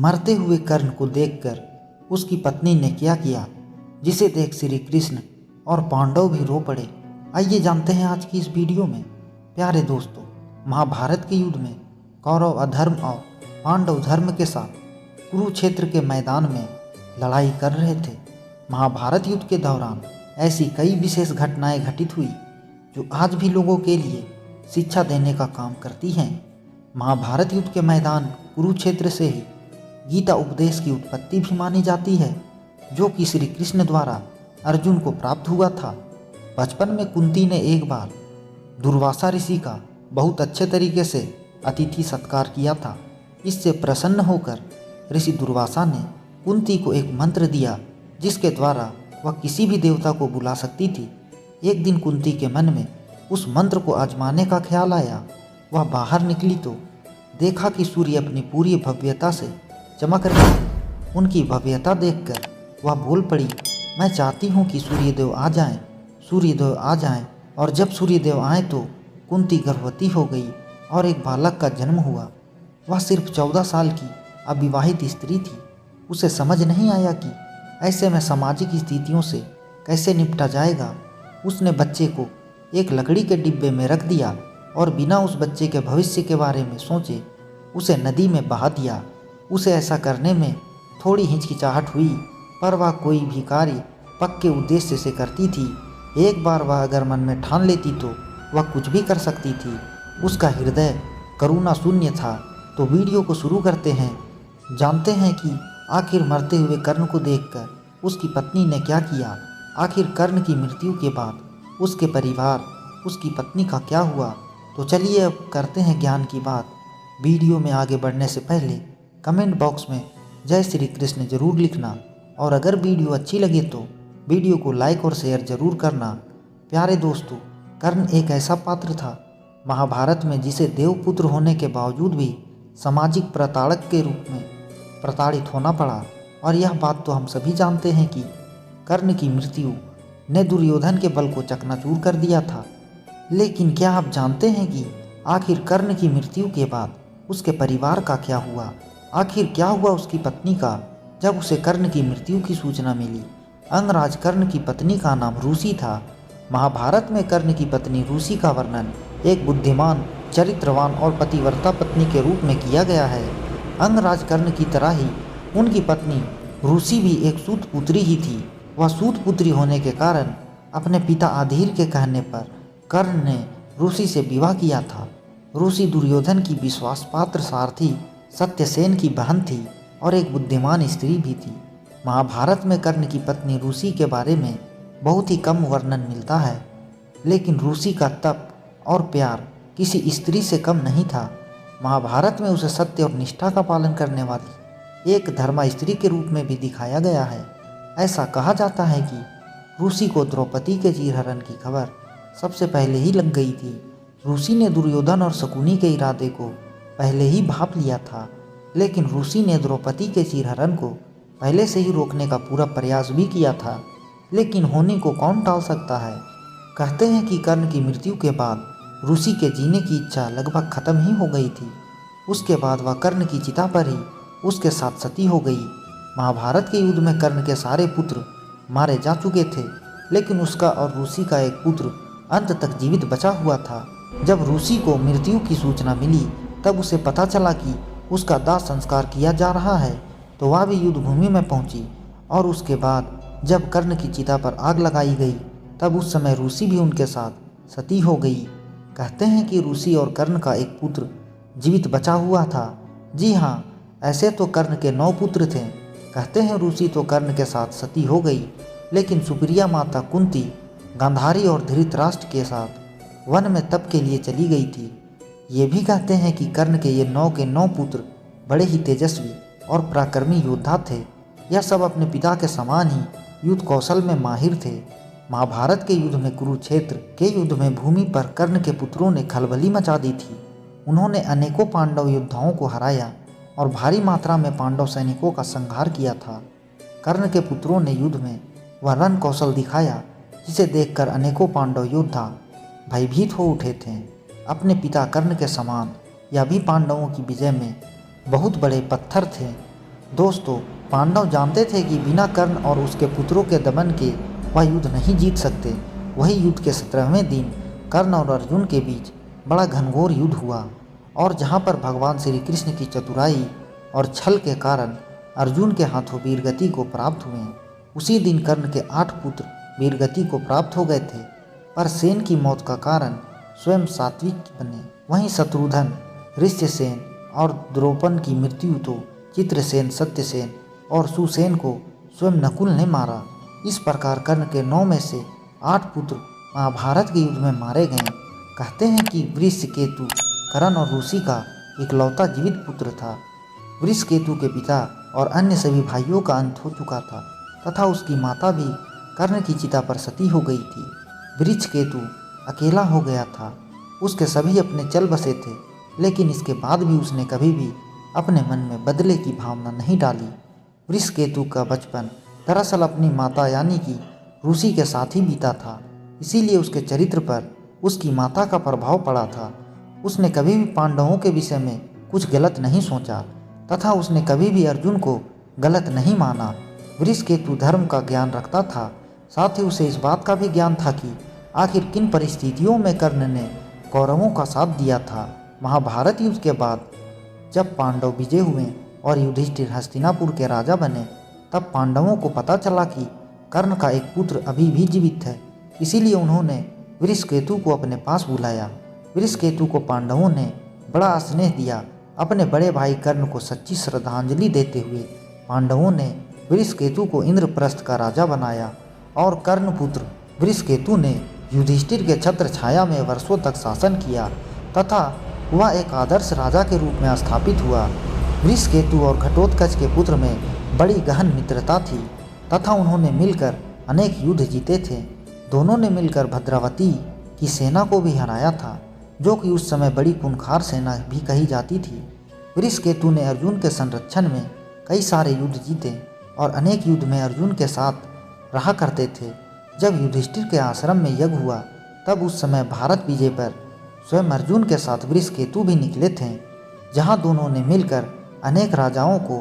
मरते हुए कर्ण को देखकर उसकी पत्नी ने क्या किया, जिसे देख श्री कृष्ण और पांडव भी रो पड़े। आइए जानते हैं आज की इस वीडियो में। प्यारे दोस्तों, महाभारत के युद्ध में कौरव अधर्म और पांडव धर्म के साथ कुरुक्षेत्र के मैदान में लड़ाई कर रहे थे। महाभारत युद्ध के दौरान ऐसी कई विशेष घटनाएं घटित हुई जो आज भी लोगों के लिए शिक्षा देने का काम करती हैं। महाभारत युद्ध के मैदान कुरुक्षेत्र से ही गीता उपदेश की उत्पत्ति भी मानी जाती है, जो कि श्री कृष्ण द्वारा अर्जुन को प्राप्त हुआ था। बचपन में कुंती ने एक बार दुर्वासा ऋषि का बहुत अच्छे तरीके से अतिथि सत्कार किया था। इससे प्रसन्न होकर ऋषि दुर्वासा ने कुंती को एक मंत्र दिया, जिसके द्वारा वह किसी भी देवता को बुला सकती थी। एक दिन कुंती के मन में उस मंत्र को आजमाने का ख्याल आया। वह बाहर निकली तो देखा कि सूर्य अपनी पूरी भव्यता से चमक रहे थे। उनकी भव्यता देखकर वह बोल पड़ी, मैं चाहती हूँ कि सूर्यदेव आ जाएं, सूर्यदेव आ जाएं। और जब सूर्यदेव आए तो कुंती गर्भवती हो गई और एक बालक का जन्म हुआ। वह सिर्फ 14 साल की अविवाहित स्त्री थी। उसे समझ नहीं आया कि ऐसे में सामाजिक स्थितियों से कैसे निपटा जाएगा। उसने बच्चे को एक लकड़ी के डिब्बे में रख दिया और बिना उस बच्चे के भविष्य के बारे में सोचे उसे नदी में बहा दिया। उसे ऐसा करने में थोड़ी हिचकिचाहट हुई, पर वह कोई भी कार्य पक्के उद्देश्य से करती थी। एक बार वह अगर मन में ठान लेती तो वह कुछ भी कर सकती थी। उसका हृदय करुणा शून्य था। तो वीडियो को शुरू करते हैं, जानते हैं कि आखिर मरते हुए कर्ण को देखकर उसकी पत्नी ने क्या किया। आखिर कर्ण की मृत्यु के बाद उसके परिवार, उसकी पत्नी का क्या हुआ। तो चलिए अब करते हैं ज्ञान की बात। वीडियो में आगे बढ़ने से पहले कमेंट बॉक्स में जय श्री कृष्ण जरूर लिखना, और अगर वीडियो अच्छी लगे तो वीडियो को लाइक और शेयर जरूर करना। प्यारे दोस्तों, कर्ण एक ऐसा पात्र था महाभारत में जिसे देवपुत्र होने के बावजूद भी सामाजिक प्रताड़क के रूप में प्रताड़ित होना पड़ा। और यह बात तो हम सभी जानते हैं कि कर्ण की मृत्यु ने दुर्योधन के बल को चकनाचूर कर दिया था। लेकिन क्या आप जानते हैं कि आखिर कर्ण की मृत्यु के बाद उसके परिवार का क्या हुआ। आखिर क्या हुआ उसकी पत्नी का जब उसे कर्ण की मृत्यु की सूचना मिली। अंगराज कर्ण की पत्नी का नाम रूसी था। महाभारत में कर्ण की पत्नी रूसी का वर्णन एक बुद्धिमान, चरित्रवान और पतिव्रता पत्नी के रूप में किया गया है। अंगराज कर्ण की तरह ही उनकी पत्नी रूसी भी एक सूत पुत्री ही थी। वह सूत पुत्री होने के कारण अपने पिता आधीर के कहने पर कर्ण ने रूसी से विवाह किया था। रूसी दुर्योधन की विश्वास पात्र सारथी सत्यसेन की बहन थी और एक बुद्धिमान स्त्री भी थी। महाभारत में कर्ण की पत्नी रूसी के बारे में बहुत ही कम वर्णन मिलता है, लेकिन रूसी का तप और प्यार किसी स्त्री से कम नहीं था। महाभारत में उसे सत्य और निष्ठा का पालन करने वाली एक धर्मा स्त्री के रूप में भी दिखाया गया है। ऐसा कहा जाता है कि रूसी को द्रौपदी के चीरहरण की खबर सबसे पहले ही लग गई थी। रूसी ने दुर्योधन और शकुनी के इरादे को पहले ही भांप लिया था, लेकिन रूसी ने द्रौपदी के चीरहरण को पहले से ही रोकने का पूरा प्रयास भी किया था। लेकिन होने को कौन टाल सकता है। कहते हैं कि कर्ण की मृत्यु के बाद रूसी के जीने की इच्छा लगभग खत्म ही हो गई थी। उसके बाद वह कर्ण की चिता पर ही उसके साथ सती हो गई। महाभारत के युद्ध में कर्ण के सारे पुत्र मारे जा चुके थे, लेकिन उसका और रूसी का एक पुत्र अंत तक जीवित बचा हुआ था। जब रूसी को मृत्यु की सूचना मिली तब उसे पता चला कि उसका दाह संस्कार किया जा रहा है, तो वह भी युद्ध भूमि में पहुंची। और उसके बाद जब कर्ण की चिता पर आग लगाई गई तब उस समय रूसी भी उनके साथ सती हो गई। कहते हैं कि रूसी और कर्ण का एक पुत्र जीवित बचा हुआ था। जी हाँ, ऐसे तो कर्ण के 9 पुत्र थे। कहते हैं रूसी तो कर्ण के साथ सती हो गई, लेकिन सुप्रिया माता कुंती गांधारी और धृतराष्ट्र के साथ वन में तप के लिए चली गई थी। ये भी कहते हैं कि कर्ण के ये 9 के 9 पुत्र बड़े ही तेजस्वी और पराक्रमी योद्धा थे। यह सब अपने पिता के समान ही युद्ध कौशल में माहिर थे। महाभारत के युद्ध में, कुरुक्षेत्र के युद्ध में भूमि पर कर्ण के पुत्रों ने खलबली मचा दी थी। उन्होंने अनेकों पांडव योद्धाओं को हराया और भारी मात्रा में पांडव सैनिकों का संहार किया था। कर्ण के पुत्रों ने युद्ध में वह रण कौशल दिखाया जिसे देखकर अनेकों पांडव योद्धा भयभीत हो उठे थे। अपने पिता कर्ण के समान यह भी पांडवों की विजय में बहुत बड़े पत्थर थे। दोस्तों, पांडव जानते थे कि बिना कर्ण और उसके पुत्रों के दमन के वह युद्ध नहीं जीत सकते। वही युद्ध के 17वें दिन कर्ण और अर्जुन के बीच बड़ा घनघोर युद्ध हुआ और जहाँ पर भगवान श्री कृष्ण की चतुराई और छल के कारण अर्जुन के हाथों वीरगति को प्राप्त हुए। उसी दिन कर्ण के 8 पुत्र वीरगति को प्राप्त हो गए थे, पर सेन की मौत का कारण स्वयं सात्विक बने। वहीं शत्रुघ्न, ऋष्यसेन और द्रौपद की मृत्यु तो चित्रसेन, सत्यसेन और सुसेन को स्वयं नकुल ने मारा। इस प्रकार कर्ण के 9 में से 8 पुत्र महाभारत के युद्ध में मारे गए। कहते हैं कि वृषकेतु कर्ण और ऋषि का इकलौता जीवित पुत्र था। वृषकेतु के पिता और अन्य सभी भाइयों का अंत हो चुका था तथा उसकी माता भी कर्ण की चिता पर सती हो गई थी। वृषकेतु अकेला हो गया था। उसके सभी अपने चल बसे थे, लेकिन इसके बाद भी उसने कभी भी अपने मन में बदले की भावना नहीं डाली। वृषकेतु का बचपन दरअसल अपनी माता यानी कि ऋषि के साथ ही बीता था, इसीलिए उसके चरित्र पर उसकी माता का प्रभाव पड़ा था। उसने कभी भी पांडवों के विषय में कुछ गलत नहीं सोचा तथा उसने कभी भी अर्जुन को गलत नहीं माना। वृषकेतु धर्म का ज्ञान रखता था, साथ ही उसे इस बात का भी ज्ञान था कि आखिर किन परिस्थितियों में कर्ण ने कौरवों का साथ दिया था। महाभारत युद्ध के बाद जब पांडव विजय हुए और युधिष्ठिर हस्तिनापुर के राजा बने, तब पांडवों को पता चला कि कर्ण का एक पुत्र अभी भी जीवित है। इसीलिए उन्होंने वृषकेतु को अपने पास बुलाया। वृषकेतु को पांडवों ने बड़ा स्नेह दिया। अपने बड़े भाई कर्ण को सच्ची श्रद्धांजलि देते हुए पांडवों ने वृषकेतु को इंद्रप्रस्थ का राजा बनाया और कर्णपुत्र वृषकेतु ने युधिष्ठिर के छत्र छाया में वर्षों तक शासन किया तथा वह एक आदर्श राजा के रूप में स्थापित हुआ। वृषकेतु और घटोत्कच के पुत्र में बड़ी गहन मित्रता थी तथा उन्होंने मिलकर अनेक युद्ध जीते थे। दोनों ने मिलकर भद्रावती की सेना को भी हराया था, जो कि उस समय बड़ी खूंखार सेना भी कही जाती थी। वृषकेतु ने अर्जुन के संरक्षण में कई सारे युद्ध जीते और अनेक युद्ध में अर्जुन के साथ रहा करते थे। जब युधिष्ठिर के आश्रम में यज्ञ हुआ, तब उस समय भारत विजय पर स्वयं अर्जुन के साथ वृषकेतु भी निकले थे, जहां दोनों ने मिलकर अनेक राजाओं को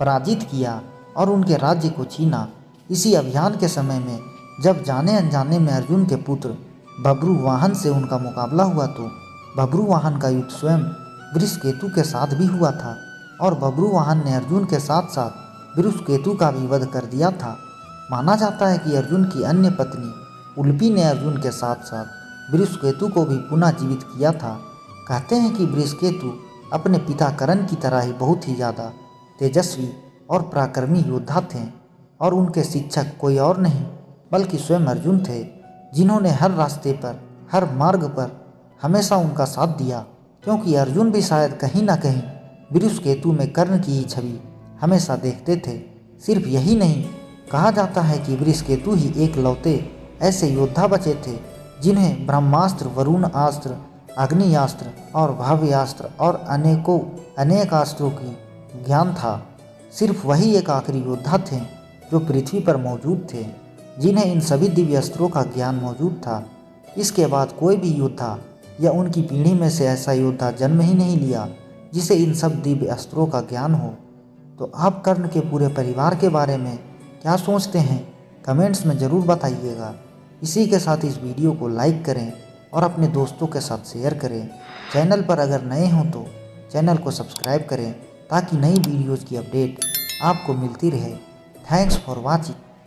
पराजित किया और उनके राज्य को छीना। इसी अभियान के समय में जब जाने अनजाने में अर्जुन के पुत्र बभ्रुवाहन से उनका मुकाबला हुआ, तो बभ्रुवाहन का युद्ध स्वयं वृषकेतु के साथ भी हुआ था और बभ्रुवाहन ने अर्जुन के साथ साथ वृषकेतु का भी वध कर दिया था। माना जाता है कि अर्जुन की अन्य पत्नी उल्पी ने अर्जुन के साथ साथ वृषकेतु को भी पुनः जीवित किया था। कहते हैं कि वृषकेतु अपने पिता कर्ण की तरह ही बहुत ही ज़्यादा तेजस्वी और पराक्रमी योद्धा थे और उनके शिक्षक कोई और नहीं बल्कि स्वयं अर्जुन थे, जिन्होंने हर रास्ते पर, हर मार्ग पर हमेशा उनका साथ दिया, क्योंकि अर्जुन भी शायद कहीं ना कहीं वृषकेतु में कर्ण की ही छवि हमेशा देखते थे। सिर्फ यही नहीं, कहा जाता है कि वृषकेतु ही एक लौते ऐसे योद्धा बचे थे जिन्हें ब्रह्मास्त्र, वरुण अस्त्र, अग्नियास्त्र और भव्यास्त्र और अनेक अस्त्रों की ज्ञान था। सिर्फ वही एक आखिरी योद्धा थे जो पृथ्वी पर मौजूद थे, जिन्हें इन सभी दिव्य अस्त्रों का ज्ञान मौजूद था। इसके बाद कोई भी योद्धा या उनकी पीढ़ी में से ऐसा योद्धा जन्म ही नहीं लिया जिसे इन सब दिव्य अस्त्रों का ज्ञान हो। तो आप कर्ण के पूरे परिवार के बारे में क्या सोचते हैं, कमेंट्स में ज़रूर बताइएगा। इसी के साथ इस वीडियो को लाइक करें और अपने दोस्तों के साथ शेयर करें। चैनल पर अगर नए हों तो चैनल को सब्सक्राइब करें ताकि नई वीडियोज़ की अपडेट आपको मिलती रहे। Thanks for watching.